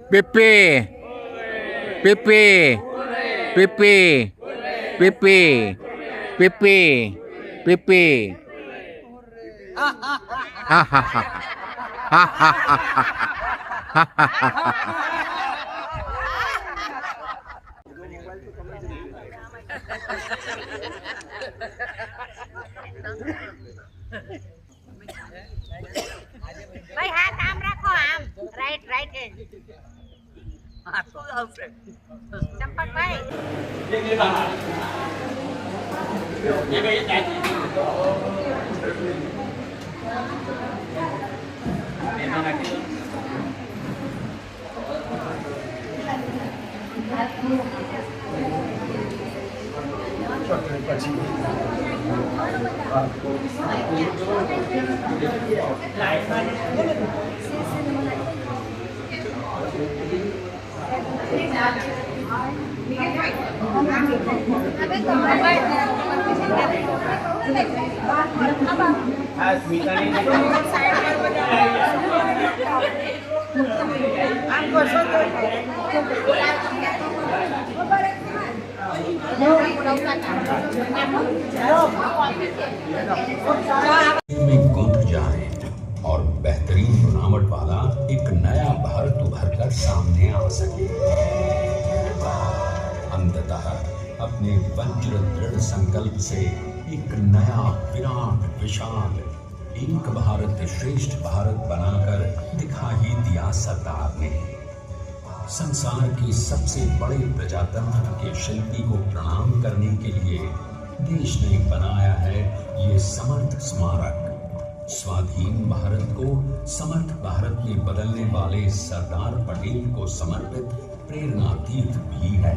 Pipi, pipi, pipi, pipi, pipi, pipi. Hahaha. भाई हाथ आम रखो आम राइट राइट है चंपक भाई में गूंथ जाए और बेहतरीन बनावट वाला एक नया भारत उभर कर सामने आ सके। अंततः अपने वज्र दृढ़ संकल्प से एक नया विराट विशाल एक भारत श्रेष्ठ भारत बनाकर दिखा ही दिया सरकार ने। संसार के सबसे बड़े प्रजातंत्र के शिल्पी को प्रणाम करने के लिए देश ने बनाया है ये समर्थ स्मारक। स्वाधीन भारत को समर्थ भारत में बदलने वाले सरदार पटेल को समर्पित प्रेरणा तीर्थ भी है।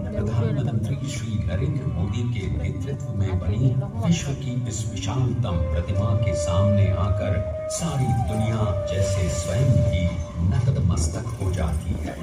प्रधानमंत्री श्री नरेंद्र मोदी के नेतृत्व में बनी विश्व की इस विशालतम प्रतिमा के सामने आकर सारी दुनिया जैसे स्वयं ही नतमस्तक हो जाती है।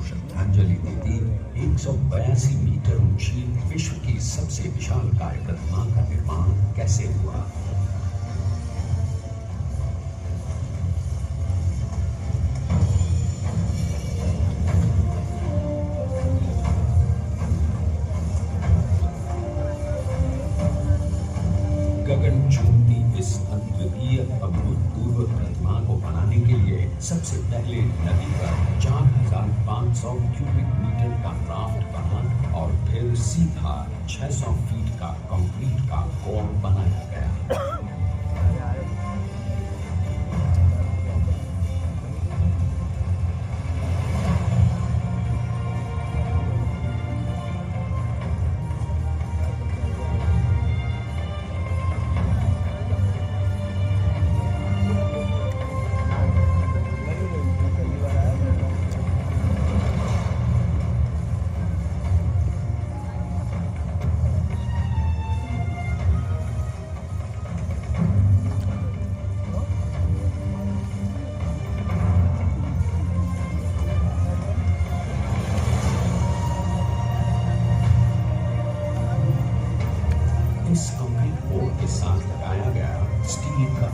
श्रद्धांजलि देती 182 मीटर ऊंची विश्व की सबसे विशाल काय प्रतिमा का निर्माण कैसे हुआ। गगनचुंबी इस अद्वितीय अभूतपूर्व प्रतिमा को बनाने के लिए सबसे पहले नदी पर 4,500 क्यूबिक मीटर का राफ्ट बना और फिर सीधा 600 फीट का कंक्रीट का कोर बनाया गया।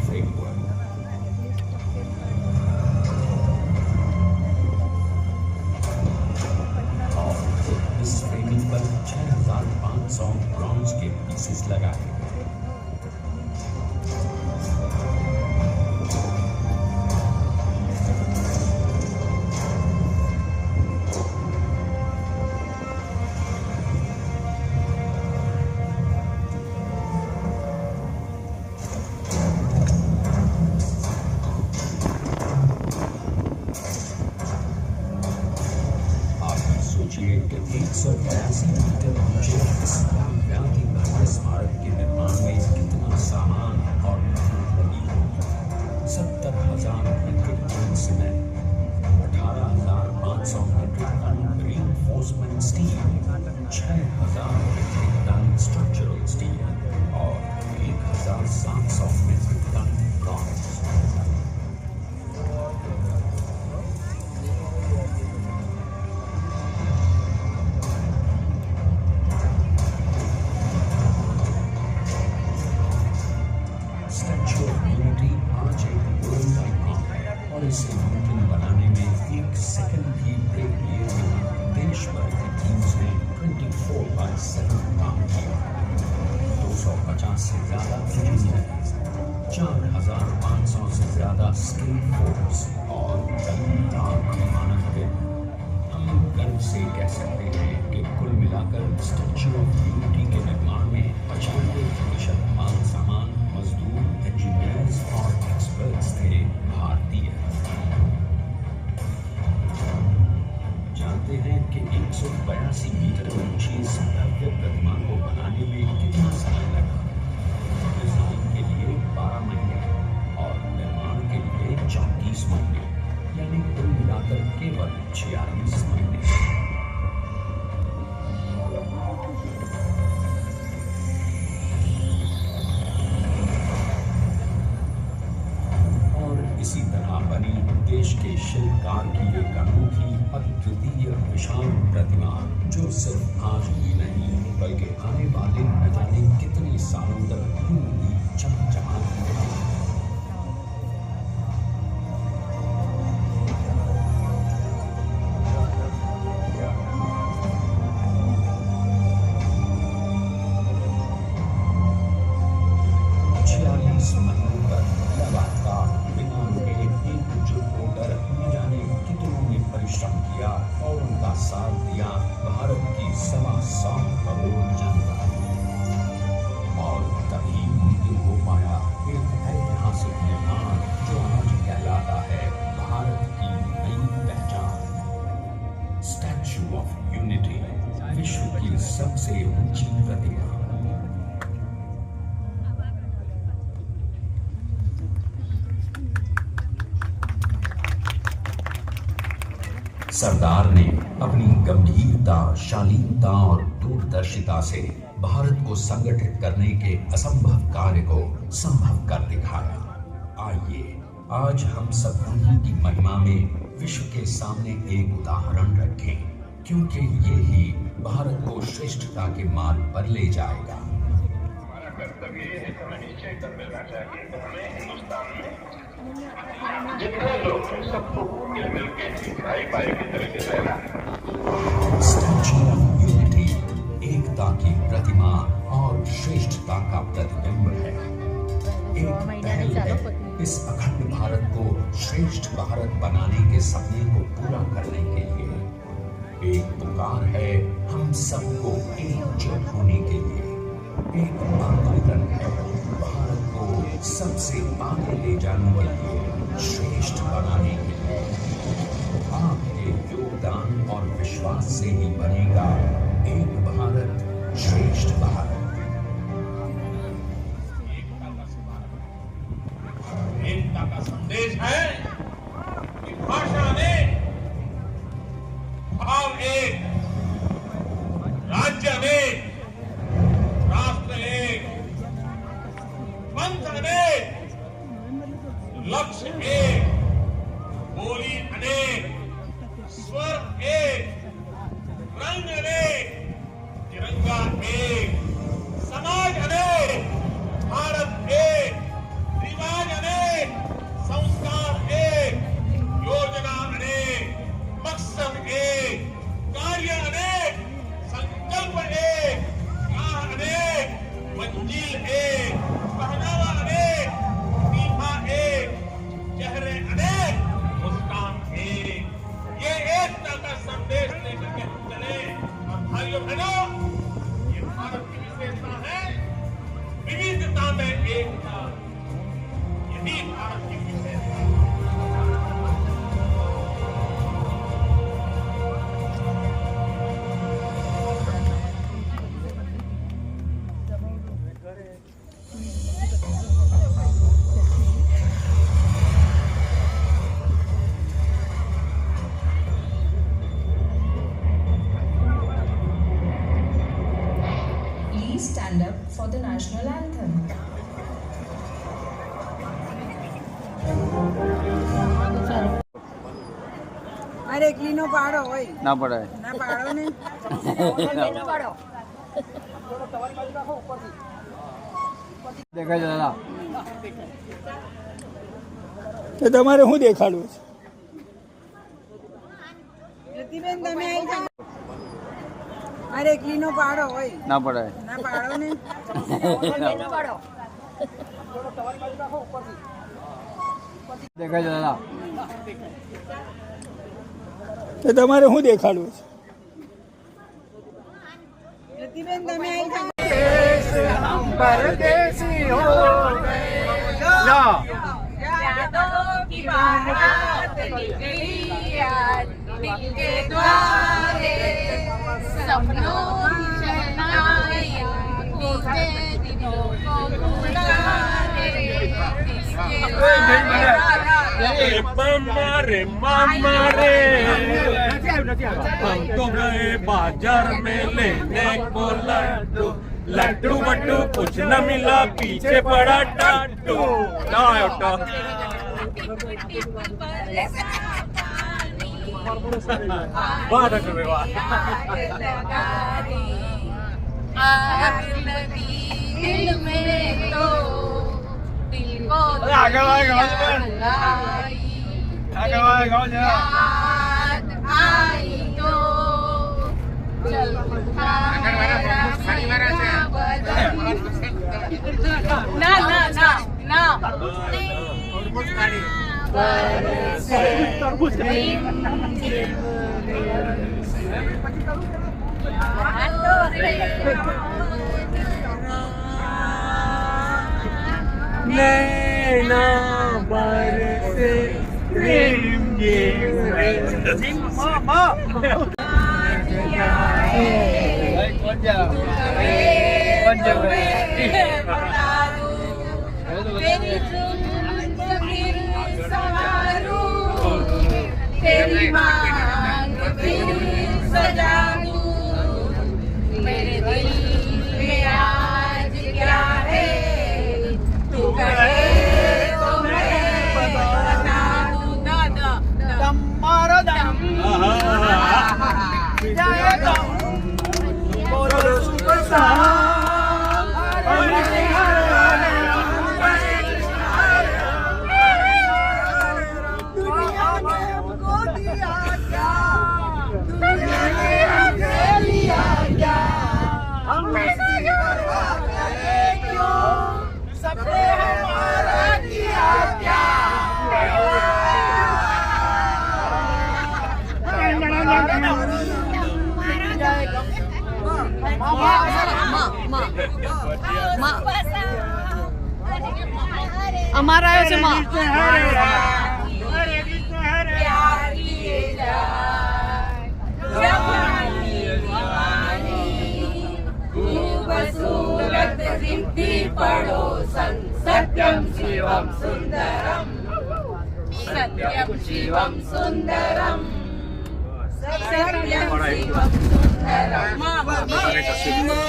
framework. और इस फ्रेमिंग पर 6500 ब्रॉन्ज के पीसेस लगाए। सोचिए कि 182 मीटर ऊंचे इस भव्य स्मारक के निर्माण में कितना सामान और मेहनत लगी होगी। 70,000 metric ton cement, 18,500 metric ton reinforcement steel, 6,000 metric ton structural steel और 1,700 metric ton bronze. Statue of unity आज एक वर्ल्ड आइकॉन है और इसे मुमकिन बनाने में एक सेकंड भी ब्रेक लिए बिना देश भर की टीम्स ने 24/7 काम किया। 250 से ज्यादा इंजीनियर, 4,500 से ज्यादा स्किल फोर्स और कई लाख मानव। हम गर्व से कह सकते हैं कि कुल मिलाकर स्टैच्यू ऑफ यूनिटी के निर्माण में 95% माल सामान, मजदूर, इंजीनियर्स और एक्सपर्ट्स थे भारतीय। जानते हैं कि 182 मीटर ऊंची इस भव्य प्रतिमा को बनाने में कितना समय लगा? डिजाइन के लिए 12 महीने और निर्माण के लिए 34 महीने, यानी कुल मिलाकर केवल 46 महीने। इसी तरह बनी देश के शिल्पकार की एक अनूठी अद्वितीय विशाल प्रतिमा, जो सिर्फ आज ही नहीं बल्कि आने वाले न जाने कितने सालों तक यूं ही चमचमाती रहेगी। और उनका साथ दिया भारत की 7.25 करोड़ जनता, और तभी मुमकिन हो पाया एक ऐतिहासिक निर्माण जो आज कहलाता है भारत की नई पहचान। स्टैच्यू ऑफ यूनिटी, विश्व की सबसे ऊंची प्रतिमा। सरदार ने अपनी गंभीरता, शालीनता और दूरदर्शिता से भारत को संगठित करने के असंभव कार्य को संभव कर दिखाया। आइए आज हम सब उन्हीं की महिमा में विश्व के सामने एक उदाहरण रखें, क्योंकि ये ही भारत को श्रेष्ठता के मार्ग पर ले जाएगा। हमारा कर्तव्य ये है कि हमें निश्चय कर लेना चाहिए कि हमें हिंदुस्तान में जितने लोग हैं सबको मिल के भाई भाई की तरह से रहना है। स्टैच्यू ऑफ यूनिटी एकता की प्रतिमा और श्रेष्ठता का प्रतिबिंब है। एक पहल है इस अखंड भारत को श्रेष्ठ भारत बनाने के सपने को पूरा करने के लिए। एक पुकार है हम सबको एकजुट होने के लिए। एक आंदोलन है भारत को सबसे आगे ले जाने के लिए, श्रेष्ठ बनाने के लिए। आपके योगदान और विश्वास से ही बनेगा एक भारत श्रेष्ठ भारत। एकता का संदेश है कि भाषा अनेक, भाव एक, राज्य अनेक, राष्ट्र एक, पंथ अनेक, लक्ष्य एक, बोली अनेक, स्वर एक, रंग अनेक, तिरंगा एक, समाज अनेक, भारत एक, रिवाज अनेक। national anthem. અરે એકલીનો પાડો હોય ના પડાય. ના પાડો ને દેખાય છે દાદા. તો તમારે શું દેખાડવું છે? પ્રતિબેન તમે આવી જાઓ. અરે એકલીનો પાડો હોય ના પડાય. ના પાડો ને દેખાય છે દાદા. તો તમારે શું દેખાડવું છે? પ્રતિબેન તમે આવી જાઓ. यादों की बारात निकली आज दिल के द्वारे सपनों की शहनाइयाँ बीते दिनों को बुलाए इसके मामा रे हम तो गए बाजार में लेने को लड्डू लड्डू वड्डू कुछ न मिला पीछे पड़ा टाटू आग लगी दिल में तो दिल को याद आई तो चल ना ना ना ना नैना बरसे तेरी मांग फिर सजा दूं मेरे दिल में आज क्या है तू कहे तो मैं बता दूं दादा તમારો દમ જાય દમ બોલો સુપરસ્ટાર दुनिया ने हमको दिया क्या दुनिया ने हमसे लिया क्या हमने क्यों सबने हमारा किया क्या અમારા આવ્યો છે માં पड़ोसन सत्यम शिवम सुंदरम सत्यम शिवम सुंदरम सत्यम शिवम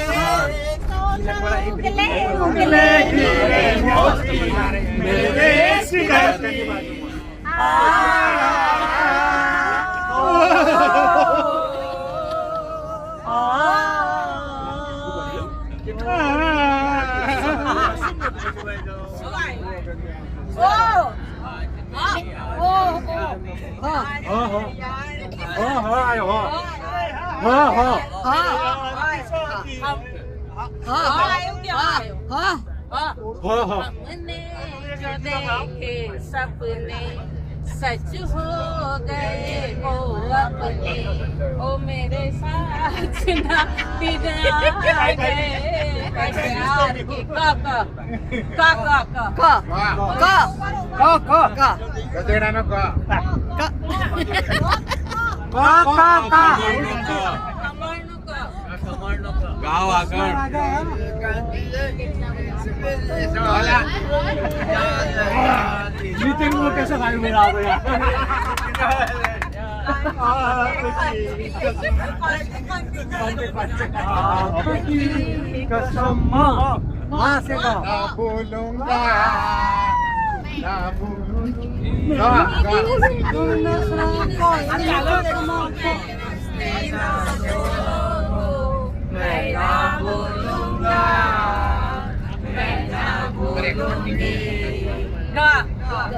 हमने जो देखे सपने सच हो गए वो अपने ओ मेरे साथ ना बिना गए प्यार की का गाव આગળ मीटिंग में कैसे भाई मेरा आ गया कसम हाँ से गाओ ना भूलूंगा ना भूलूंगा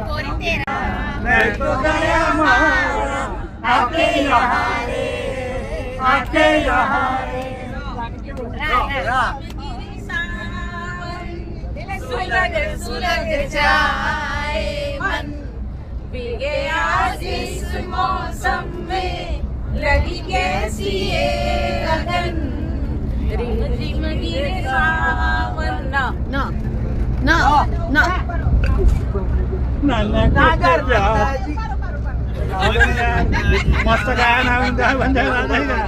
मैं तो गया मारा आके यहाँ रे आके यहाँ रे सुलग सुलग जाए मन भीगे आज इस मौसम में लगी कैसी ये लगन रिम रिम गिरे सावन ना ना ना ना मस्त गायन आहे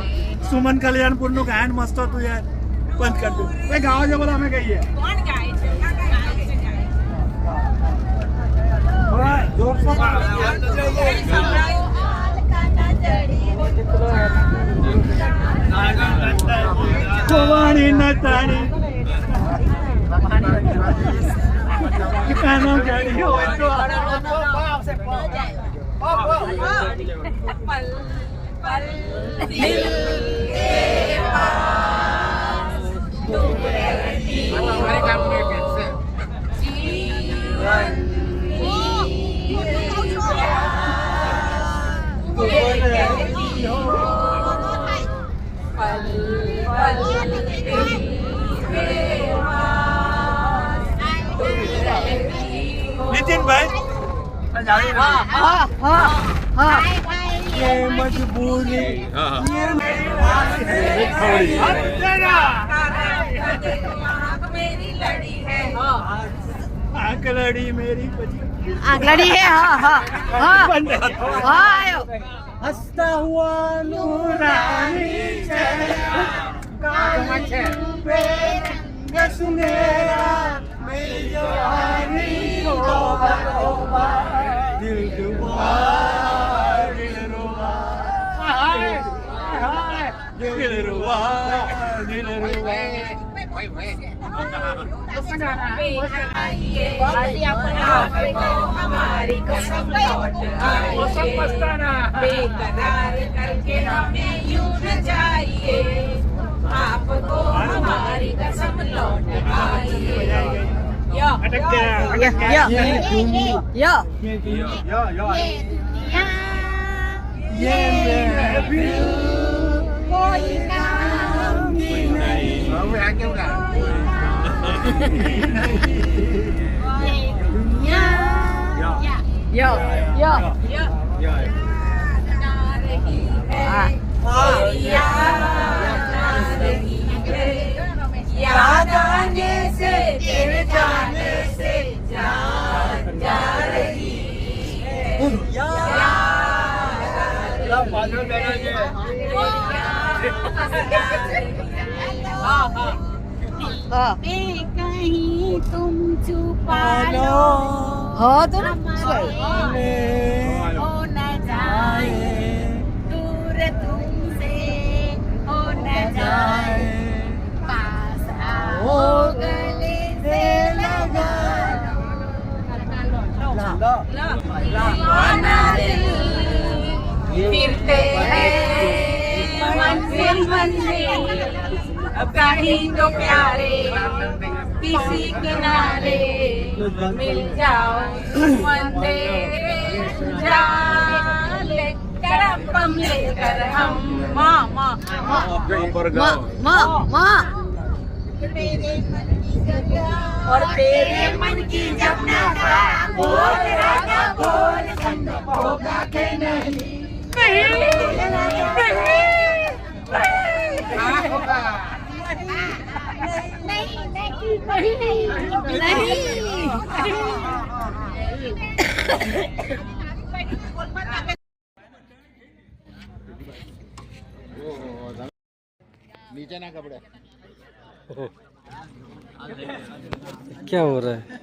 सुमन कल्याण पूर्ण गायन मस्त तू यार बंद कर तू गावाच्या बोला आम्ही काही आहे कौन गाय कोवाणी नताणी कानों गाड़ी हो तो पल पल दिल के पास तुम रहती हो जीवन की प्यास ये कहती हो पल पल दिल के पास तुम रहती हो। नितिन भाई ये मजबूरी ये मेरी लड़ी है आंख लड़ी मेरी आंख लड़ी है हाँ हाँ हाँ हाँ आयो हंसता हुआ नूरानी चेहरा रंग सुनहरा मेरी जवानी तौबा तौबा दिल रुबा दिल रुबा दिल रुबा दिल रुबा हमारी कसम लौट आइए बेकरार करके हमें यूं न जाइए आपको हमारी कसम लौट आइए अटक गया ये महफिल कोई काम की नहीं यो यो यो ना रही है याद आने से तेरे जाने से जान जा रही है कहीं तुम छुपा लो हो तो हो न जाए दूर तुमसे हो न जाए पास आओ गले से लगा दीवाना दिल फिरते हैं मंजिल मंजिल कहीं तो प्यारे किसी किनारे मिल जाओ मंदिर करम लेकर हम माँ माँ माँ माँ माँ और तेरे मन की जब ना बोल रागा बोल संग होगा कि नहीं क्या हो रहा है?